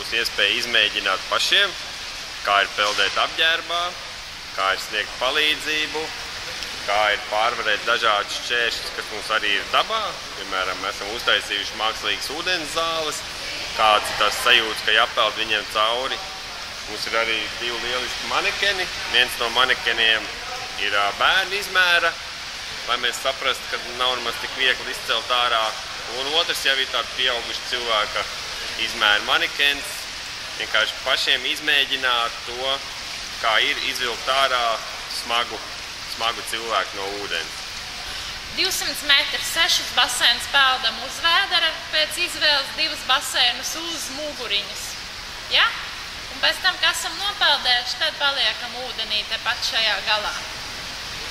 būs iespēja izmēģināt pašiem, kā ir peldēt apģērbā, kā ir sniegt palīdzību, kā ir pārvarēt dažādus šķēršļus, kas mums arī ir dabā. Piemēram, mēs esam uztaisījuši mākslīgas ūdens zāles, kāds ir tas sajūts, ka jāpeld viņiem cauri. Mums ir arī 2 lieliski manekeni. Viens no manekeniem ir bērnu izmēra, lai mēs saprastu, ka nav nemaz tik viegli izcelt ārā. Un otrs jau ir tāda pieauguša cilvēka izmēra manekens. Vienkārši pašiem izmēģināt to, kā ir izvilkt ārā smagu cilvēku no ūdens. 200 metri 6 basēnus peldam uz vēdera, pēc izvēles 2 basēnus uz muguriņas. Ja? Un pēc tam, kad esam nopeldējuši, tad paliekam ūdenī tepat šajā galā.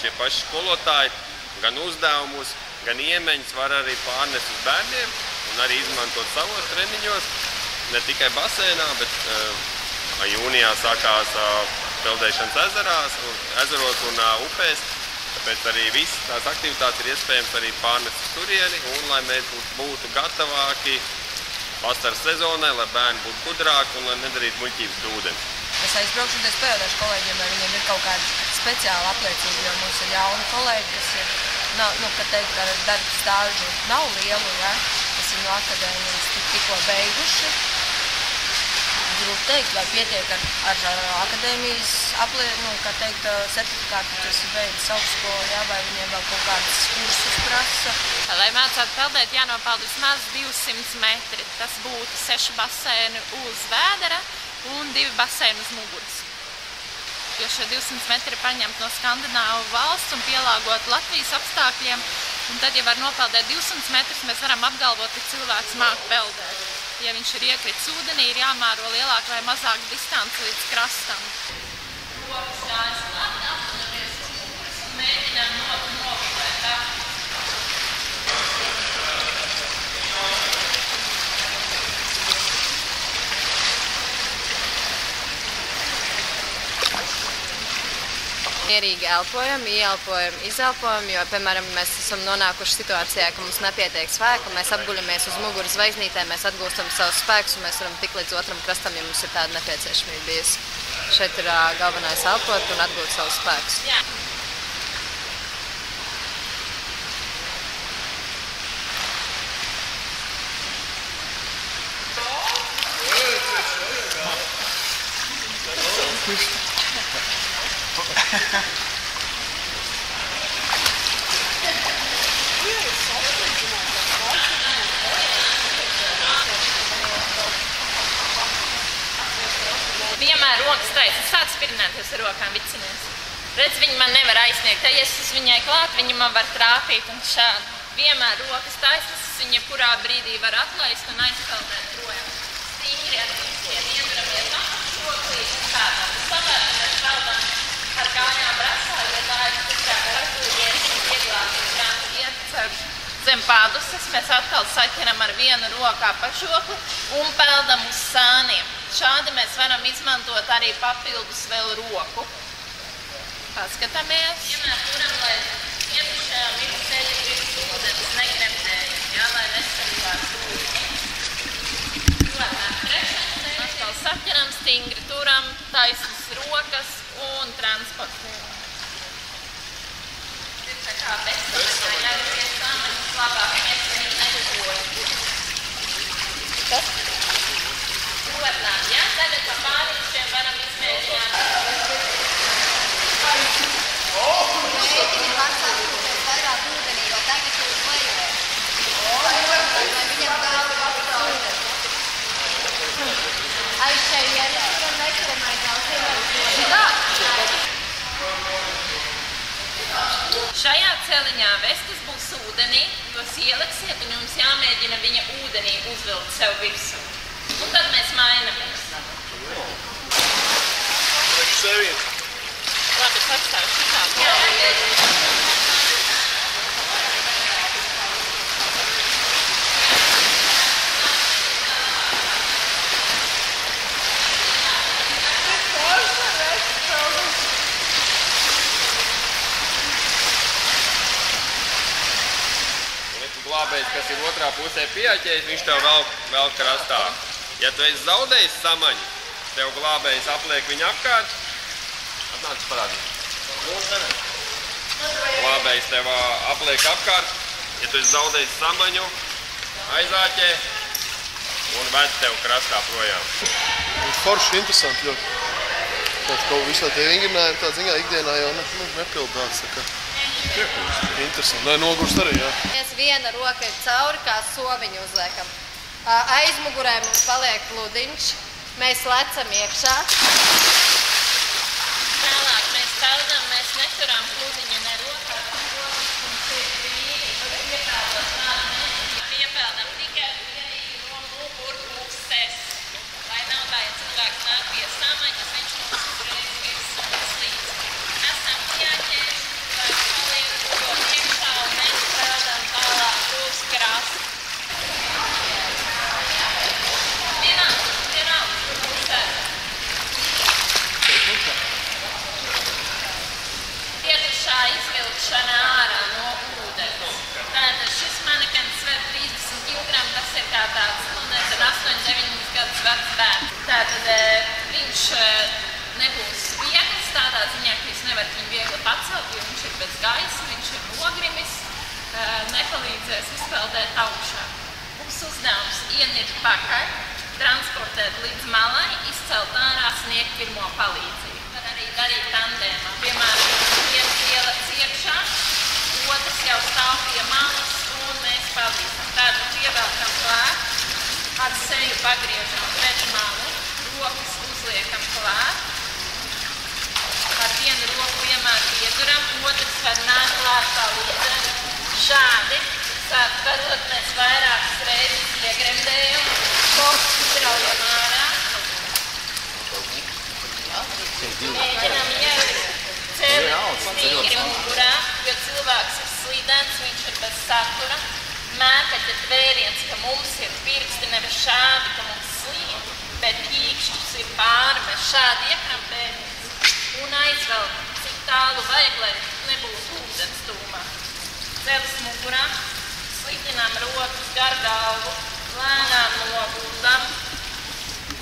Šie paši skolotāji gan uzdevumus, gan iemaņas var arī pārnest uz bērniem un arī izmantot savos treniņos. Ne tikai basēnā, bet jūnijā sākās peldēšanas ezeros un upēs. Tāpēc arī visas tās aktivitātes ir iespējams arī pārnest uz turieni un lai mēs būtu gatavāki vasaras sezonai, lai bērni būtu gudrāki un lai nedarītu muļķības pie ūdens. Es aizbraukšu un es pajautāšu kolēģiem, vai viņiem ir kaut kāda speciāla apliecība, jo mums ir jauni kolēģi, kas ir, kad teikt, ar darba stāžu nav lielu, ja, kas ir no akadēmijas tikko beiguši. Grūti teikt, vai pietiek ar akadēmijas certifikātu, kas ir beidzis augstskolu, ja, vai viņiem vēl kaut kādas kursus prasa. Lai mācētu peldēt, jānopeld vismaz 200 metri. Tas būtu 6 basēni uz vēdera un 2 basēni uz muguras. Jo šie 200 metri ir paņemti no Skandināvu valsts un pielāgot Latvijas apstākļiem. Un tad, ja var nopeldēt 200 metrus, mēs varam apgalvot, ka cilvēks māk peldēt. Ja viņš ir iekritis ūdenī, ir jāmēro lielāka vai mazāka distance līdz krastam. Rokas kājas klāt, aptunamies uz muguras un mēģinām nopulēt apli. Mierīgi elpojam, ieelpojam, izelpojam, jo, piemēram, mēs esam nonākuši situācijā, ka mums nepietiek spēka, mēs apguļamies uz muguras zvaigznītē, mēs atgūstam savus spēkus un mēs varam tikt līdz otram krastam, ja mums ir tāda nepieciešamība bijusi. Šeit ir galvenais elpot un atgūt savus spēkus. Jā. Vienmēr rokas taisas, sāc spirināties ar rokām, vicinies. Redz, viņi man nevar aizsniegt. Ja es uz viņai klāt, viņi man var trāpīt un šādi. Vienmēr rokas taisas, viņa kurā brīdī var atlaist un aizpeldēt projām. Stingri attīstiem, ieduramies apakšroklīt un šādā. Savērtamies peldam ar kājām brasā, ja tā ir stiprāk kartūģies un vieglāk iet zem pāduses. Mēs atkal saķeram ar vienu roku apašokli un peldam uz sāniem. Šādi mēs varam izmantot arī papildus vēl roku. Paskatāmies. Vienmēr turam, lai iepušējām visu ceļu virs ūdens nekremdējam, jā, lai nesaļās ūdeni. Tuvēmēr trešais. Atkal saķeram, stingri turam, taisnas rokas un transportējam. Ir tā kā bezsamekā jāgriez samaņas labāk, mēs viņu nedoju. Kas? Tuvēmēr, jā, tagad pa pārīšiem varam izmēģināt. Mēģini vecākums vairāk ūdenī, jo tagad ir uz lejuvē. Lai viņam galva apstāvēt. Aizšēji arī turam neturamai galvā. Šajā celiņā vestas būs ūdenī, jūs ieliksiet un jums jāmēģina viņa ūdenī uzvilkt sev virsū. Un tad mēs mainamies. Labi, es atstāju šitādu. Glābējs, kas ir otrā pusē pieaķējis, viņš tev vēl krastā. Ja tu esi zaudējis samaņu, tev glābējs apliek viņu apkārt. Atnāc parādīt. Glābējs tev apliek apkārt. Ja tu esi zaudējis samaņu, aizāķē un ved tev krastā projām. Forši, interesanti ļoti. Tāds kaut visā tie vingrinājumi tā ziņā ikdienā jau nepildāts. Interesanti. Nē, nogurst arī, jā. Mēs viena roka ir cauri, kā soviņu uzliekam. Aizmugurē mums paliek pludiņš. Mēs lecam iekšā. Tālāk mēs peldam, mēs neturam pludiņu ne rokā, rokas mums ir brīvi. Iepeldot tādu piepeldam tikai vienīgi no mugurpuses. Lai nav tā, ja cilvēks nāk pie samaņas, viņš mums uzreiz virs slīd. Esam jāķēši, cilvēks paliek rokot iekšā un mēs peldam tālāk uz krastu. Tietušā izvilkšana ārā no ūdens. Tātad šis manekens sver 30 kg, tas ir kā tāds, nezinu, 8-9 gadus vecs bērns. Tātad viņš nebūs viegls tādā ziņā, ka jūs nevarat viņu viegli pacelt, jo viņš ir bez gaisa, viņš ir nogrimis, nepalīdzēs izpeldēt augšā. Mums uzdevums ienirt pakaļ, transportēt līdz malai, izcelt ārā, sniegt pirmo palīdzību. Var arī darīt tandēmā. Piemēram, viens ielec iekšā, otrs jau stāv pie malas un mēs palīdzam. Tātad pievelkam klāt, ar seju pagriežam pret malu, rokas uzliekam klāt. Ar vienu roku vienmēr pieduram, otrs var nākt klāt palīdzēt. Šādi, sākot, mēs vairākas reizes iegremdējam, kopus traujam ārā. Mēģinam ielikt celi stīgri mugurā, jo cilvēks ir slīdēns, viņš ir bez satura. Mēkaķa tvēriens, ka mums ir pirksti nevis šādi, ka mums slīd, bet īkšķus ir pāri, mēs šādi iekrampējamies un aizvelkam, cik tālu vajag, lai nebūtu ūdens tūmā. Celis mugurā, slitinām rokas gar galvu, lēnām noguldam,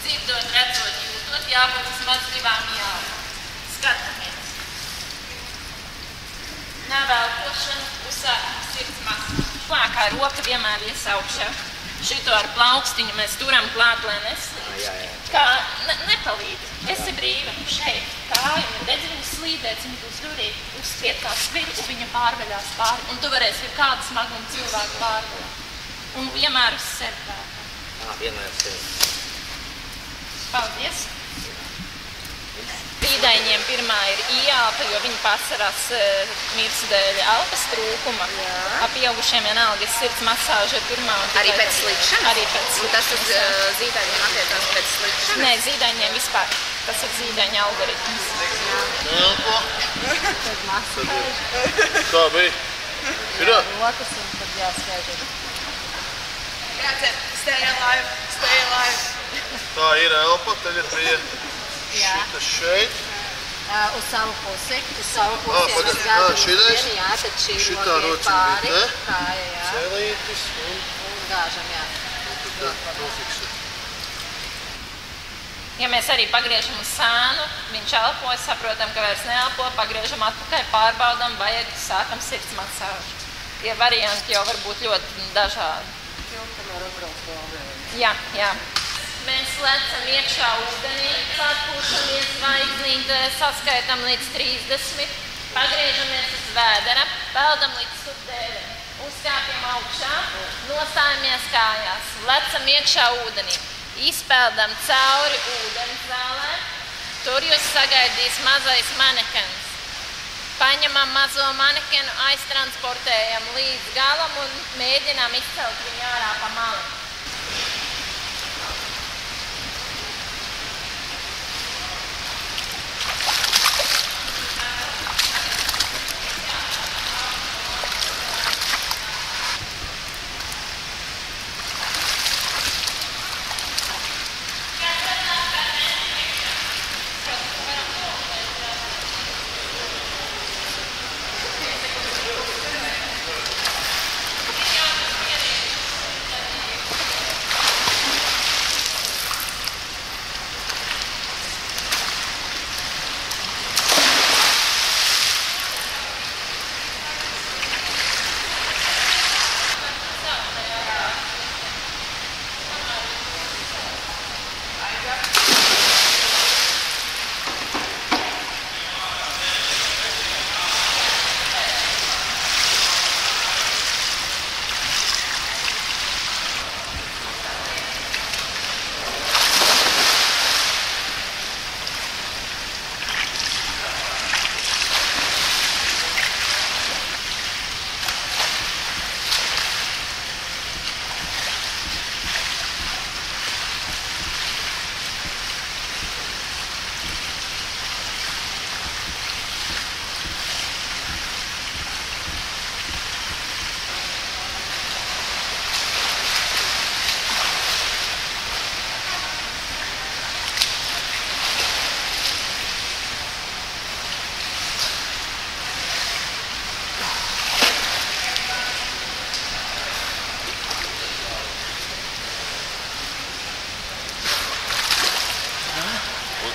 dzirdot, redzot, jūtot, jābūt vismaz 2 jālu. Skatamies. Nevelkošana, uzsākam sirds masā. Plākā roka vienmēr ies augšā. Šito ar plaukstiņu mēs turam klāt, lai neslīd. Kā nepalīdz. Esi brīva. Šeit. Kāja, redz viņu slīdēts, viņa būs durīgi. Uzspiet kā sviļu, viņa pārveļās pāri. Un tu varēsi ar kādu smagumu cilvēku pārveļāt. Un vienmēr uz sevi pārveļāt. Vienmēr uz sevi. Paldies! Zīdaiņiem pirmā ir ieelpa, jo viņi pasarās mirs dēļ elpas trūkuma. Pieaugušiem vienalga ir sirds masāža pirmā. Arī pēc slīkšanas? Arī pēc slīkšanas. Un tas uz zīdaiņiem attiecās pēc slīkšanas? Nē, zīdaiņiem vispār. Tas ir zīdaiņa algoritms. Elpo. Tad masāža. Kā bija? Ir? Rokas un tad jāskaita. Stay alive, stay alive. Tā ir elpa, tagad bija šitas šeit. Uz savu pusi. Uz savu pusi. Šitais. Jā, tad šī Šitā roka ir rociņa pāri. bija te. Kāja, jā. Celītis un Un gāžam, jā. nofiksē. Ja mēs arī pagriežam uz sānu, viņš elpo, saprotam, ka vairs neelpo, pagriežam atpakaļ, pārbaudam, vajag, sākam sirds masāžu. Tie varianti jau var būt ļoti dažādi. Jā, jā. Mēs lecam iekšā ūdenī, atpūšamies zvaigznīt, saskaitam līdz 30, pagriežamies uz vēdera, peldam līdz stupdēļiem, uzkāpjam augšā, nostājamies kājās, lecam iekšā ūdenī, izpeldam cauri ūdens zālē, tur jūs sagaidīs mazais manekens. Paņemam mazo manekenu, aiztransportējam līdz galam un mēģinām izcelt viņu ārā pa mali.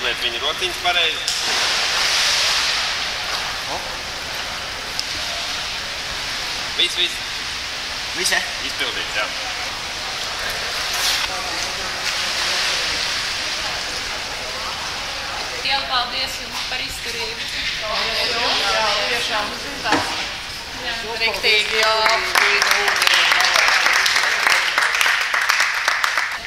Uzliet viņa rociņas pareizi. Viss. Visi? Izpildīts, jā. Lielu paldies jums par izturību. Jā, tiešām. Riktīgi, jā.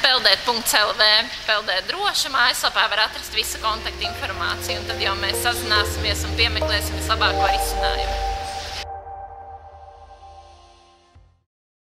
Peldēt.lv peldēt droši. Mājaslapā var atrast visu kontaktu informāciju, un tad jau mēs sazināsimies un piemeklēsim vislabāko risinājumu.